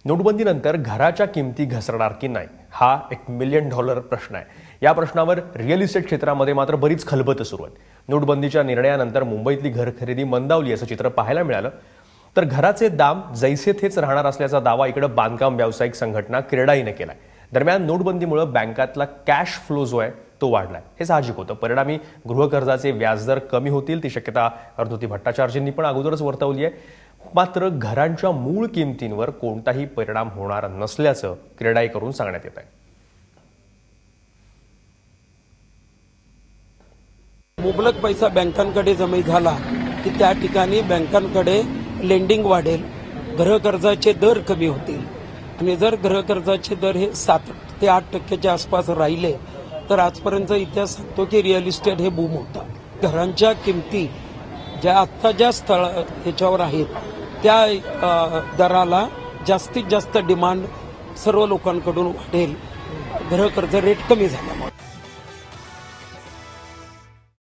नोटबंदीनंतर घराच्या किमती घसरणार की नाही हा $1 मिलियन प्रश्न आहे। या प्रश्नावर रिअल इस्टेट क्षेत्रामध्ये मात्र बरीच खलबतं सुरू आहे। नोटबंदीच्या निर्णयानंतर मुंबईतली घर खरेदी मंदावली असं चित्र पाहायला मिळालं। तर घराचे दाम जैसे थेच राहणार असल्याचा दावा इकडे बांधकाम व्यावसायिक संघटना क्रेडाईने केलाय। दरम्यान नोटबंदीमुळे बँकातला कॅश फ्लो जो आहे तो वाढलाय, हे साहजिक होतं। परिणामी गृहकर्जाचे व्याजदर कमी होतील ती शक्यता अरुंधती भट्टाचार्यजींनी पण अगोदरच वर्तवली आहे। मात्र घरांच्या मूळ किमतींवर कोणताही परिणाम होणार नसल्याचं क्रेडाईकडून सांगण्यात येत आहे। मुबलक पैसा बँकांकडे जमा झाला की त्या ठिकाणी बँकांकडे लेंडिंग वाढेल, गृहकर्जाचे दर कमी होतील आणि जर गृहकर्जाचे दर हे 7 ते 8% आसपास राहिले तर आजपर्यंत इतिहास सांगतो की रिअल इस्टेट हे बूम होतं। घरांच्या किमती ज्या आत्ता ज्या ह्याच्यावर आहेत त्या दराला जास्तीत जास्त डिमांड सर्व लोकांकडून वाढेल, गृहकर्ज रेट कमी झाला।